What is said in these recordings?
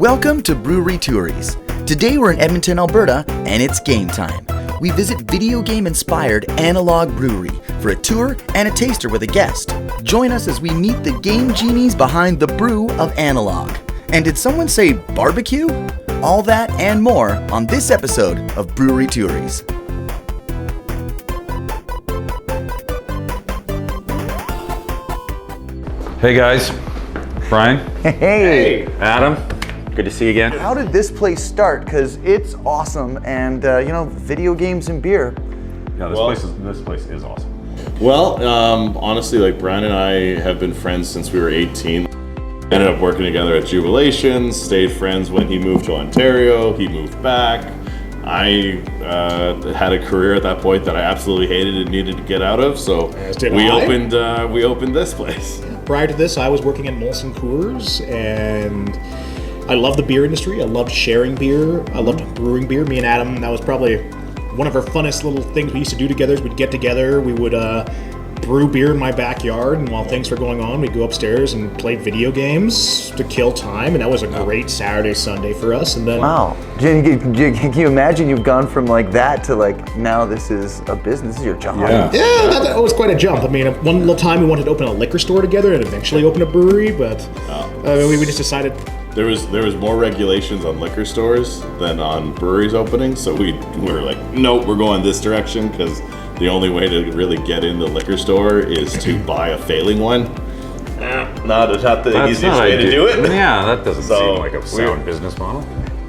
Welcome to Brewery Touries. Today we're in Edmonton, Alberta, and it's game time. We visit video game-inspired Analog Brewery for a tour and a taster with a guest. Join us as we meet the game genies behind the brew of Analog. And did someone say barbecue? All that and more on this episode of Brewery Touries. Hey guys, Brian. Hey! Adam. Good to see you again. How did this place start? Because it's awesome and, video games and beer. Yeah, this place is awesome. Well, honestly, like Brian and I have been friends since we were 18. Ended up working together at Jubilations, stayed friends when he moved to Ontario, he moved back. I had a career at that point that I absolutely hated and needed to get out of, so we opened this place. Prior to this, I was working at Molson Coors, and I loved the beer industry. I loved sharing beer. I loved brewing beer. Me and Adam, that was probably one of our funnest little things we used to do together. We'd get together, we would brew beer in my backyard, and while things were going on, we'd go upstairs and play video games to kill time, and that was a great Saturday, Sunday for us. And then, wow. Can you imagine you've gone from like that to like, now this is a business, this is your job. Yeah, that was quite a jump. I mean, one little time we wanted to open a liquor store together and eventually open a brewery, but we just decided... There was more regulations on liquor stores than on breweries opening, so we were like, nope, we're going this direction, because the only way to really get in the liquor store is to buy a failing one. Not the easiest way to do it. Yeah, that doesn't seem like a sound business model.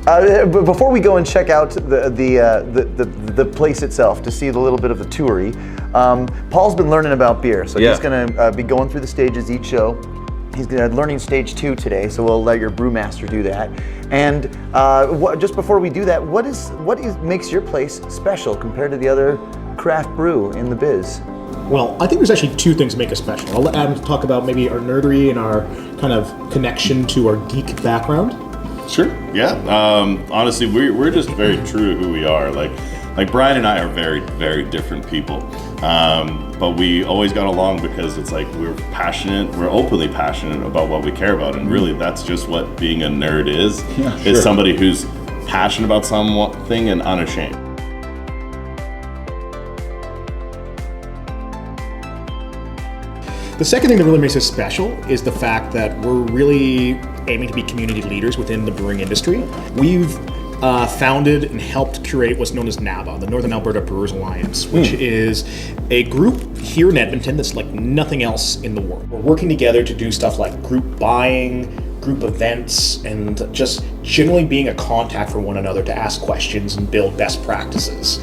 But before we go and check out the place itself to see a little bit of the toury, Paul's been learning about beer, so he's going to be going through the stages each show. He's learning stage 2 today, so we'll let your brewmaster do that. And just before we do that, what makes your place special compared to the other craft brew in the biz? Well, I think there's actually two things that make us special. I'll let Adam talk about maybe our nerdery and our kind of connection to our geek background. Sure. Yeah. Honestly, we're just very true to who we are. Like Brian and I are very, very different people. But we always got along because it's like we're openly passionate about what we care about. And really, that's just what being a nerd is. Yeah, sure. It's somebody who's passionate about something and unashamed. The second thing that really makes us special is the fact that we're really aiming to be community leaders within the brewing industry. We've founded and helped curate what's known as NABA, the Northern Alberta Brewers Alliance, which is a group here in Edmonton that's like nothing else in the world. We're working together to do stuff like group buying, group events, and just generally being a contact for one another to ask questions and build best practices.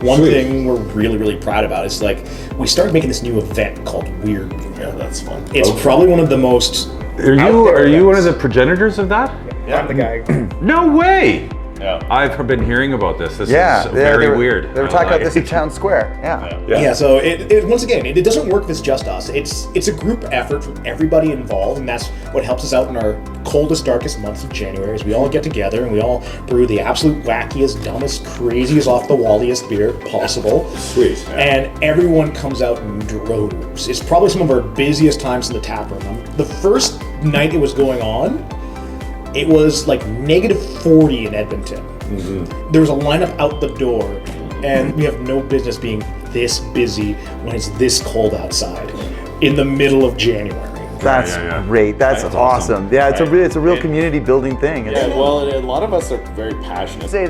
One thing we're really, really proud about is like we started making this new event called Weird. Yeah, that's fun. It's probably one of the most. Are you one of the progenitors of that? Yeah, I'm the guy. No way. Yeah. I've been hearing about this. This is very weird. They were talking about this in Town Square. Yeah. So it once again, it doesn't work if it's just us. It's a group effort from everybody involved, and that's what helps us out in our coldest, darkest months of January. Is we all get together and we all brew the absolute wackiest, dumbest, craziest, off the walliest beer possible. Sweet. Yeah. And everyone comes out in droves. It's probably some of our busiest times in the tap room. The first night it was going on, it was like -40 in Edmonton. Mm-hmm. There was a lineup out the door, and we have no business being this busy when it's this cold outside in the middle of January. That's great. That's awesome. Yeah, it's a real community building thing. Well, a lot of us are very passionate. Say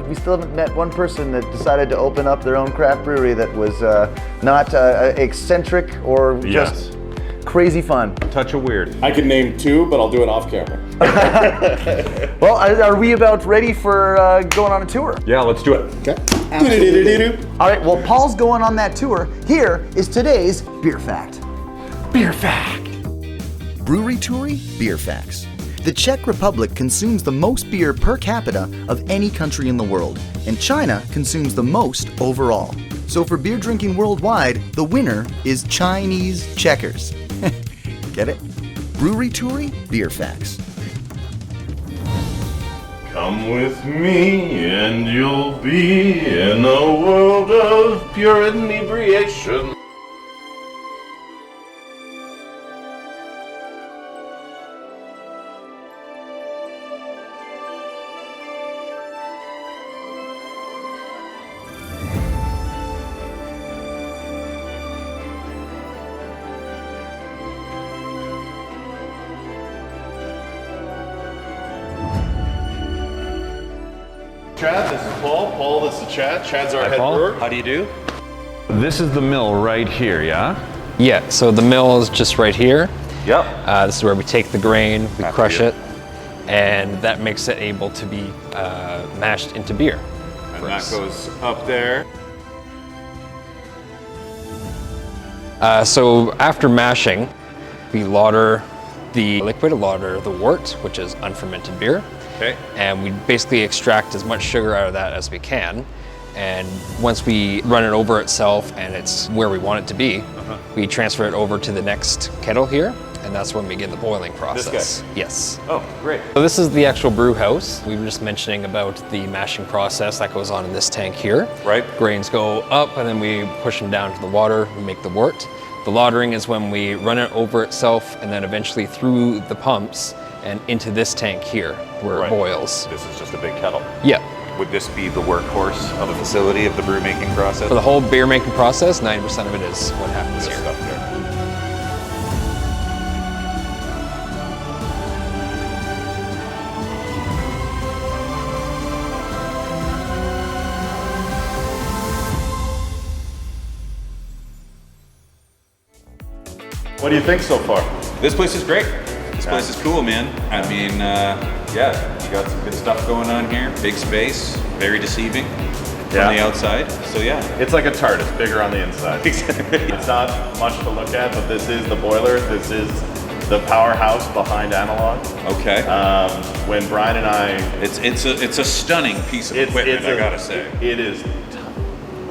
we still haven't met one person that decided to open up their own craft brewery that was not eccentric or just crazy fun. Touch of weird. I could name 2, but I'll do it off camera. Well, are we about ready for going on a tour? Yeah, let's do it. Okay. Absolutely. All right, well, Paul's going on that tour. Here is today's Beer Fact. Beer Fact. Brewery Toury Beer Facts. The Czech Republic consumes the most beer per capita of any country in the world, and China consumes the most overall. So for beer drinking worldwide, the winner is Chinese checkers. Get it? Brewery Toury Beer Facts. Come with me and you'll be in a world of pure inebriation. Chad, this is Paul. Paul, this is Chad. Chad's our head brewer. How do you do? This is the mill right here, yeah? Yeah, so the mill is just right here. Yep. This is where we take the grain, we crush it, and that makes it able to be mashed into beer. And that goes up there. So after mashing, we lauter the liquid, lauter the wort, which is unfermented beer. Okay. And we basically extract as much sugar out of that as we can. And once we run it over itself and it's where we want it to be, we transfer it over to the next kettle here, and that's when we begin the boiling process. This guy? Yes. Oh, great. So this is the actual brew house. We were just mentioning about the mashing process that goes on in this tank here. Right. Grains go up and then we push them down to the water, we make the wort. The lautering is when we run it over itself and then eventually through the pumps and into this tank here where it boils. This is just a big kettle. Yeah. Would this be the workhorse of the facility of the brew making process? For the whole beer making process, 90% of it is what happens here. Stuff there. What do you think so far? This place is great. This place is cool, man. I mean, yeah, you got some good stuff going on here. Big space, very deceiving from the outside. So yeah. It's like a tart, it's bigger on the inside. It's not much to look at, but this is the boiler. This is the powerhouse behind Analog. Okay. When Brian and I... It's a stunning piece of equipment, I gotta say. It is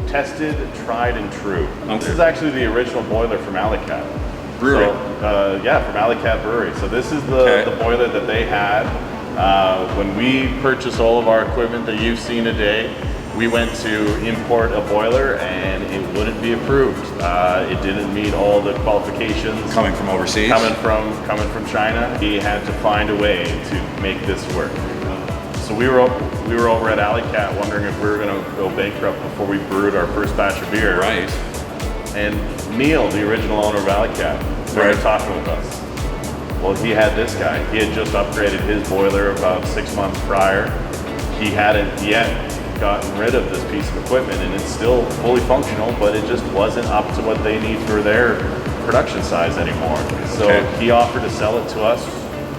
tested, tried and true. Okay. This is actually the original boiler from Alicat. Brewery. So, yeah, from Alicat Brewery. So this is the boiler that they had. When we purchased all of our equipment that you've seen today, we went to import a boiler and it wouldn't be approved. It didn't meet all the qualifications. Coming from overseas? Coming from China. He had to find a way to make this work. So we were over at Alicat wondering if we were going to go bankrupt before we brewed our first batch of beer. Right. And Neil, the original owner of Alicat, started talking with us. Well, he had this guy. He had just upgraded his boiler about 6 months prior. He hadn't yet gotten rid of this piece of equipment, and it's still fully functional, but it just wasn't up to what they need for their production size anymore. So he offered to sell it to us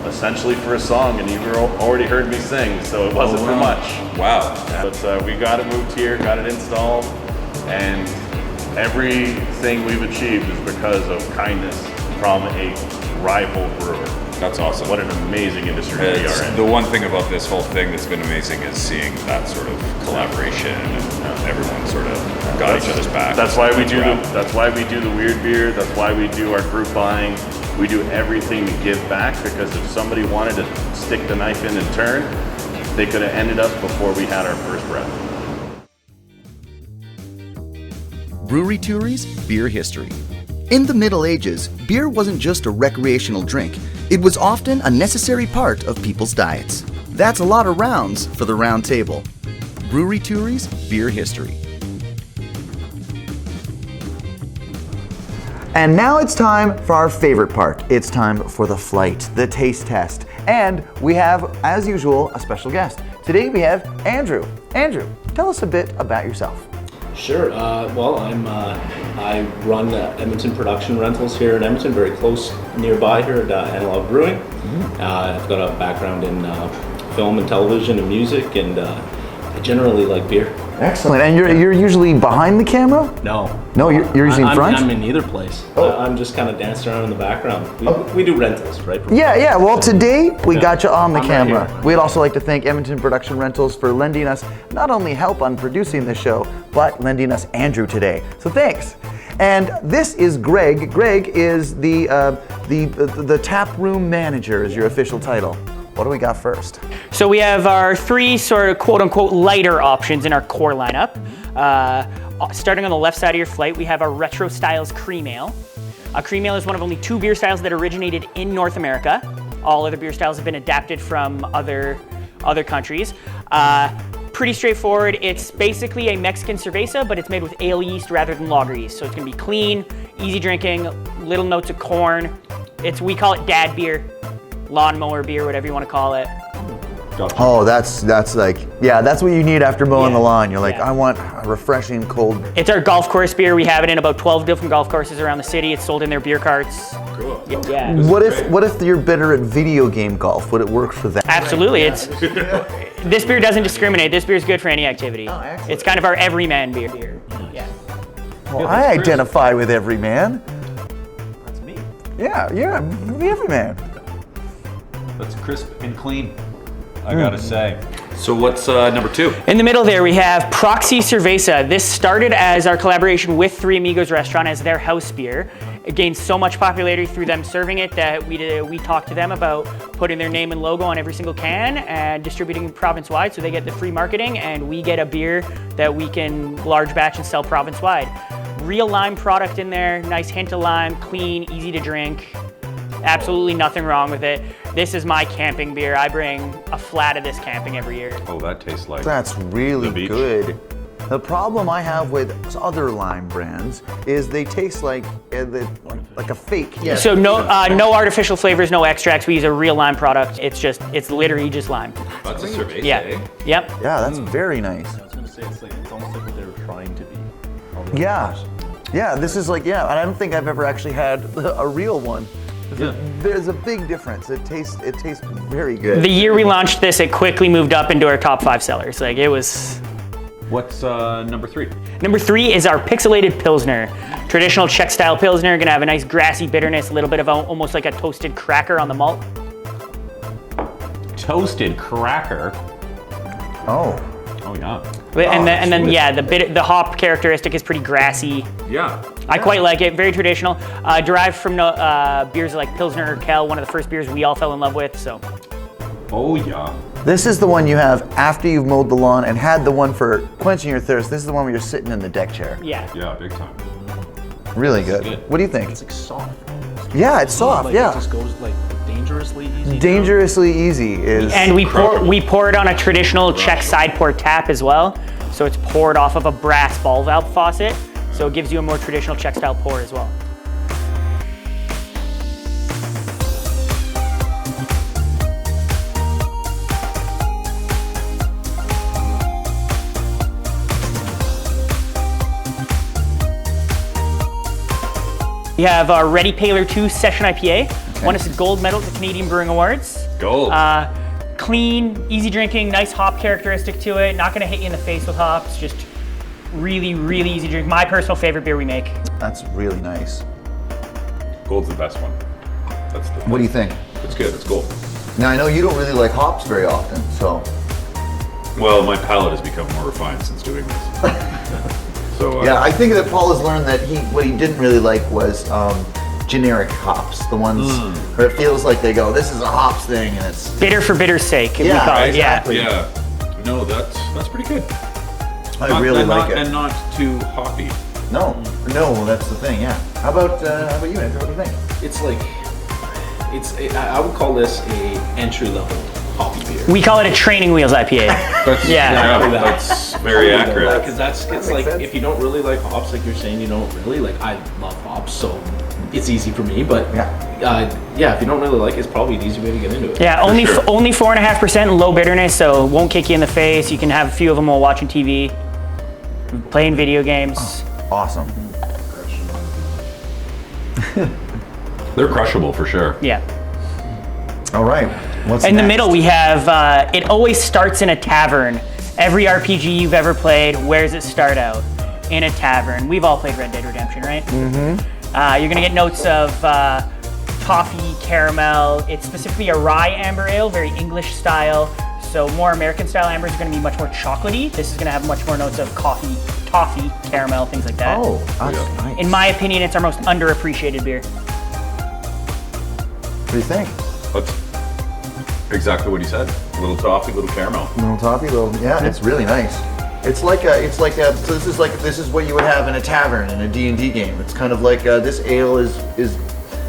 essentially for a song, and you've already heard me sing, so it wasn't for much. Wow. But we got it moved here, got it installed, and everything we've achieved is because of kindness from a rival brewer. That's awesome. What an amazing industry we are in. The one thing about this whole thing that's been amazing is seeing that sort of collaboration and everyone sort of got each other's back. That's why we do the weird beer. That's why we do our group buying. We do everything to give back, because if somebody wanted to stick the knife in and turn, they could have ended us before we had our first breath. Brewery Touries Beer History. In the Middle Ages, beer wasn't just a recreational drink. It was often a necessary part of people's diets. That's a lot of rounds for the round table. Brewery Touries Beer History. And now it's time for our favorite part. It's time for the flight, the taste test. And we have, as usual, a special guest. Today we have Andrew. Andrew, tell us a bit about yourself. Sure. Well, I run Edmonton Production Rentals here in Edmonton, very close nearby here at Analog Brewing. I've got a background in film and television and music, and I generally like beer. Excellent. And you're usually behind the camera? No. No, you're usually in front? I'm in either place. I'm just kind of dancing around in the background. We do rentals, right? Yeah. Well, today we got you on the camera. Right. We'd also like to thank Edmonton Production Rentals for lending us not only help on producing the show, but lending us Andrew today. So thanks. And this is Greg. Greg is the tap room manager is your official title. What do we got first? So we have our three sort of quote-unquote lighter options in our core lineup. Starting on the left side of your flight, we have our Retro Styles Cream Ale. Cream Ale is one of only 2 beer styles that originated in North America. All other beer styles have been adapted from other countries. Pretty straightforward. It's basically a Mexican cerveza, but it's made with ale yeast rather than lager yeast. So it's gonna be clean, easy drinking, little notes of corn. We call it dad beer, lawnmower beer, whatever you want to call it. Gotcha. Oh, that's like, yeah, that's what you need after mowing Yeah. the lawn. You're like, Yeah. I want a refreshing cold. It's our golf course beer. We have it in about 12 different golf courses around the city. It's sold in their beer carts. Cool. Yeah. What if you're bitter at video game golf? Would it work for that? Absolutely. It's this beer doesn't discriminate. This beer is good for any activity. excellent. It's kind of our everyman beer. Yeah. Well, I identify with every man. That's me. Yeah, the every man. That's crisp and clean, I gotta say. So what's number 2? In the middle there we have Proxy Cerveza. This started as our collaboration with Three Amigos Restaurant as their house beer. It gained so much popularity through them serving it that we talked to them about putting their name and logo on every single can and distributing province-wide, so they get the free marketing and we get a beer that we can large batch and sell province-wide. Real lime product in there, nice hint of lime, clean, easy to drink. Absolutely nothing wrong with it. This is my camping beer. I bring a flat of this camping every year. Oh, that tastes like That's really The beach. good. The problem I have with other lime brands is they taste like a fake. Yeah. So no artificial flavors, no extracts. We use a real lime product. It's literally just lime. that's a cerveza. Yeah. Eh? Yep. Yeah, that's very nice. I was gonna say it's almost like what they were trying to be. Yeah. Yeah, this is like, yeah, and I don't think I've ever actually had a real one. There's a big difference. It tastes very good. The year we launched this, it quickly moved up into our top 5 sellers. Like it was. What's number 3? Number 3 is our Pixelated Pilsner. Traditional Czech style Pilsner, gonna have a nice grassy bitterness, a little bit of almost like a toasted cracker on the malt. Toasted cracker. Oh. Oh yeah. And then the hop characteristic is pretty grassy. Yeah. I quite like it, very traditional. Derived from beers like Pilsner Urquell, one of the first beers we all fell in love with, so. Oh yeah. This is the one you have after you've mowed the lawn and had the one for quenching your thirst. This is the one where you're sitting in the deck chair. Yeah. Yeah, big time. Really good. good. What do you think? It's like soft. Yeah, it's soft. Like Yeah. It just goes like dangerously easy. Dangerously easy is. And we pour it on a traditional Czech side pour tap as well. So it's poured off of a brass ball valve faucet. So it gives you a more traditional Czech style pour as well. We have our Ready Paler 2 Session IPA. Won us a gold medal at the Canadian Brewing Awards. Gold. Clean, easy drinking, nice hop characteristic to it. Not gonna hit you in the face with hops. Just really, really easy to drink. My personal favorite beer we make. That's really nice. Gold's the best one. That's the What do you think? It's good. It's gold. Now I know you don't really like hops very often, so. Well, my palate has become more refined since doing this. So Yeah, I think that Paul has learned that what he didn't really like was generic hops, the ones where it feels like they go, this is a hops thing, and it's. Bitter for bitter's sake, we Yeah, call it. exactly. yeah. No, that's pretty good. I really like it. And not too hoppy. No, that's the thing. Yeah. How about you, Andrew? What do you think? It's like, I would call this a entry level hoppy beer. We call it a training wheels IPA. That's, Yeah. That's very accurate. Because it's like sense. if you don't really like hops, like you're saying you don't really like. I love hops, so it's easy for me. But if you don't really like it, it's probably an easy way to get into it. Yeah, only 4.5% low bitterness, so it won't kick you in the face. You can have a few of them while watching TV, playing video games. Awesome. They're crushable for sure. Yeah. All right. What's In the next? middle, we have it always starts in a tavern. Every RPG you've ever played, where does it start out? In a tavern. We've all played Red Dead Redemption, right? Mm-hmm. You're gonna get notes of toffee, caramel. It's specifically a rye amber ale, very English style. So more American style ambers are gonna be much more chocolatey. This is gonna have much more notes of coffee, toffee, caramel, things like that. Oh, that's nice. In my opinion, it's our most underappreciated beer. What do you think? That's exactly what he said. A little toffee, little caramel. Little toffee, it's really nice. It's like so this is what you would have in a tavern in a D&D game. It's kind of like this ale is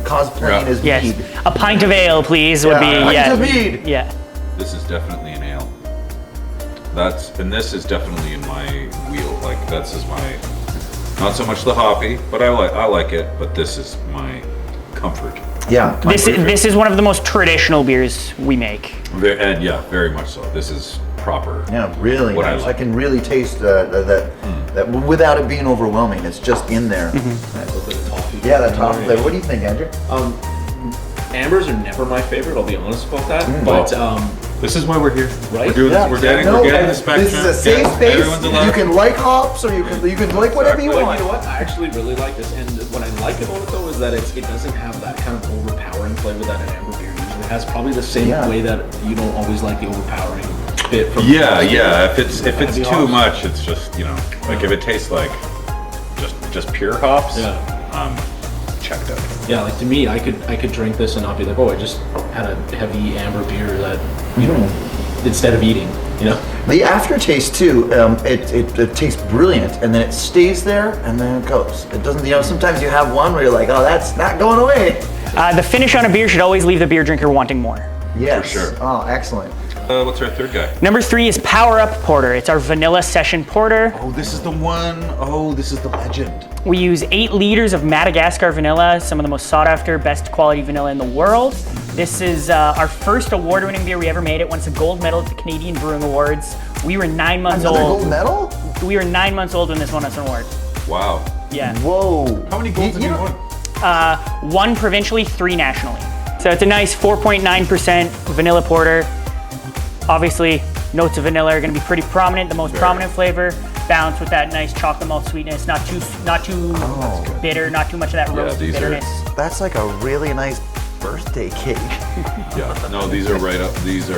cosplaying as Yes. mead. A pint of ale, please, would be a pint of mead. Yeah. This is definitely an ale. This is definitely in my wheel. Like this is my, not so much the hoppy, but I like it. But this is my comfort. Yeah. This is one of the most traditional beers we make. And yeah, very much so. This is proper. Yeah, really What I nice. I like. can really taste that without it being overwhelming. It's just in there. Yeah, that toffee flavor. What do you think, Andrew? Ambers are never my favorite. I'll be honest about that. But This is why we're here. Right? We're doing Yeah. this. We're getting the spectrum. This is a safe Yeah, space. everyone's allowed. You can like hops, or you can like whatever you But want. you know what? I actually really like this, and what I like about it though is that it doesn't have that kind of overpowering flavor that an amber beer usually has. Probably the same Yeah. way that you don't always like the overpowering bit from. Yeah. If it's Heavy too hops. much, it's just like if it tastes like just pure hops. Yeah. Checked out. Yeah, like to me, I could drink this and not be like, oh, I just had a heavy amber beer that instead of eating, The aftertaste too, it tastes brilliant, and then it stays there, and then it goes. It doesn't, sometimes you have one where you're like, oh, that's not going away. The finish on a beer should always leave the beer drinker wanting more. Yes. For sure. Oh, excellent. What's our third guy? Number 3 is Power Up Porter. It's our vanilla session porter. Oh, this is the one. Oh, this is the legend. We use 8 liters of Madagascar vanilla, some of the most sought after, best quality vanilla in the world. This is our first award-winning beer we ever made. It won us a gold medal at the Canadian Brewing Awards. We were 9 months Another old. gold medal? We were 9 months old when this won us an award. Wow. Yeah. Whoa. How many golds have you won? 1 provincially, 3 nationally. So it's a nice 4.9% vanilla porter. Obviously, notes of vanilla are going to be pretty prominent. The most prominent flavor, balanced with that nice chocolate malt sweetness. Not too bitter. Not too much of that roast these are- bitterness. That's like a really nice birthday cake. Yeah. No, these are right up. These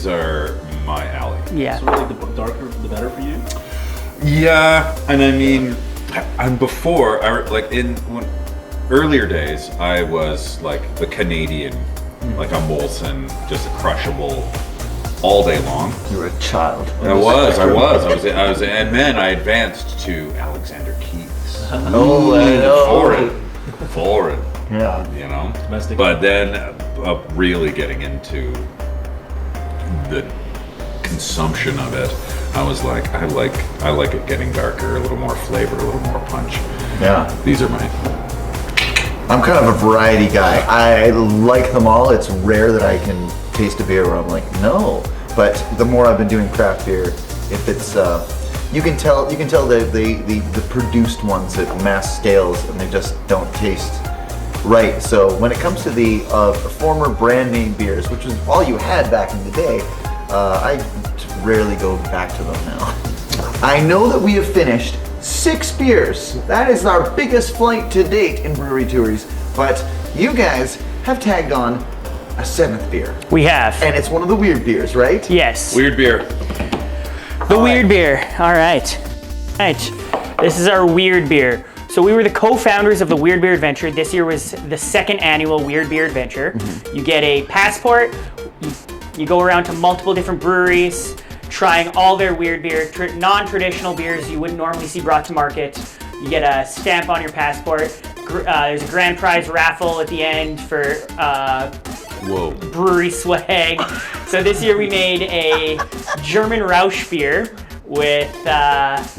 are my alley. Yeah. So really, the darker the better for you. Yeah, and I mean, I'm before when earlier days, I was like the Canadian, like a Molson, just crushable all day long. You were a child. I was, and then I advanced to Alexander Keith's. Oh, I know. Foreign, Yeah. Domestic. But then really getting into the consumption of it, I was like, I like it getting darker, a little more flavor, a little more punch. Yeah. These are mine. I'm kind of a variety guy. I like them all. It's rare that I can taste a beer where I'm like, no. But the more I've been doing craft beer, if it's you can tell the produced ones at mass scales, and they just don't taste right. So when it comes to the former brand name beers, which was all you had back in the day, I rarely go back to them now. I know that we have finished 6 beers. That is our biggest flight to date in Brewery Touries. But you guys have tagged on a 7th beer. We have. And it's one of the weird beers, right? Yes. Weird beer. The weird beer. All right. This is our weird beer. So we were the co-founders of the Weird Beer Adventure. This year was the 2nd annual Weird Beer Adventure. You get a passport. You go around to multiple different breweries, trying all their weird beer, non-traditional beers you wouldn't normally see brought to market. You get a stamp on your passport. There's a grand prize raffle at the end for brewery swag. So this year we made a German Rausch beer with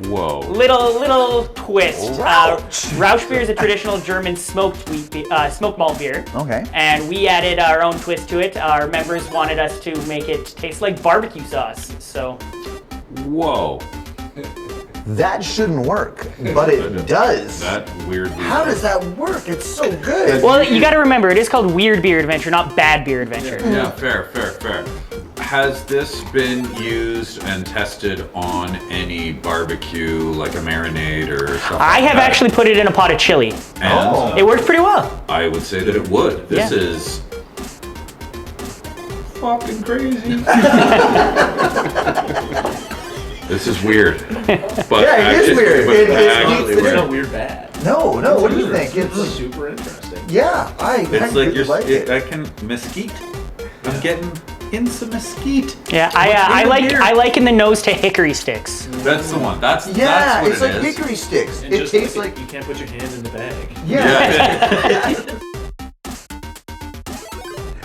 little twist. Rausch beer is a traditional German smoked malt beer. Okay. And we added our own twist to it. Our members wanted us to make it taste like barbecue sauce. So. Whoa. That shouldn't work, but it does. That weird beer. How does that work? It's so good. Well, you got to remember, it is called Weird Beer Adventure, not Bad Beer Adventure. Yeah, fair. Has this been used and tested on any barbecue, like a marinade or something? I have actually put it in a pot of chili. And It worked pretty well. I would say that it would. This Yeah. is fucking crazy. This is weird. But Yeah, it is weird. but It actually needs to It's weird. not weird bad. No, what do you think? It's It's super interesting. yeah, I It's like really you're. like it. I can mesquite. I'm getting hints of mesquite. Yeah, What's in here? I liken the nose to hickory sticks. That's the one. That's Yeah, what it's it like is. hickory sticks. And It just tastes like you can't put your hand in the bag. yeah.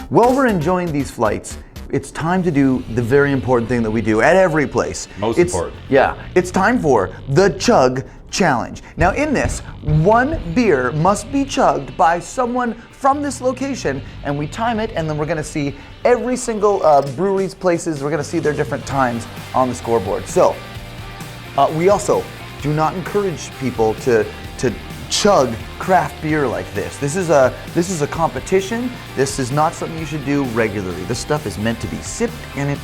While we're enjoying these flights, it's time to do the very important thing that we do at every place. Most It's- important. Yeah, it's time for the chug challenge. Now in this, one beer must be chugged by someone from this location, and we time it, and then we're gonna see every single brewery's places, we're gonna see their different times on the scoreboard. So, we also do not encourage people to chug craft beer like this. This is a competition. This is not something you should do regularly. This stuff is meant to be sipped and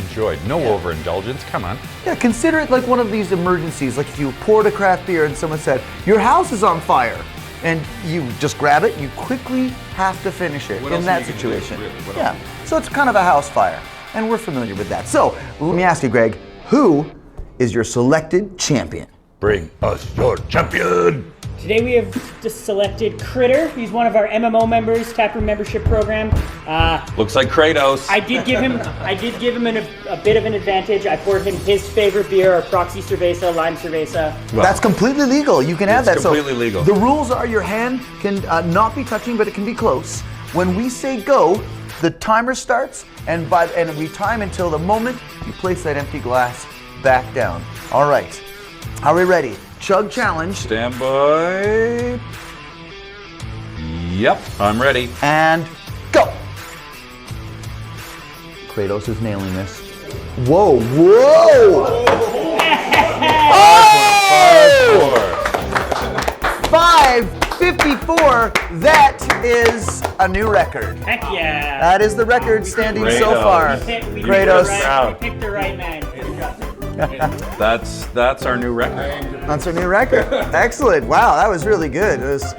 Enjoyed. No overindulgence. Come on. yeah, consider it like one of these emergencies. Like if you poured a craft beer and someone said, your house is on fire, and you just grab it, you quickly have to finish it What in else that are you gonna do, situation. really? What else Yeah, are you so it's kind of a house fire, and we're familiar with that. So let me ask you, Greg, who is your selected champion? Bring us your champion. Today we have just selected Critter. He's one of our MMO members, Taproom membership program. Looks like Kratos. I did give him a bit of an advantage. I poured him his favorite beer, our Proxy Cerveza, Lime Cerveza. That's completely legal. You can have that. It's completely legal. The rules are your hand can not be touching, but it can be close. When we say go, the timer starts, and we time until the moment you place that empty glass back down. All right. Are we ready? Chug challenge. Stand by. Yep, I'm ready. And go. Kratos is nailing this. Whoa, whoa! Oh! 5:54. That is a new record. Heck yeah. That is the record standing so Kratos. far. We Kratos. picked the right man. That's our new record. That's our new record. Excellent. Wow, that was really good. It was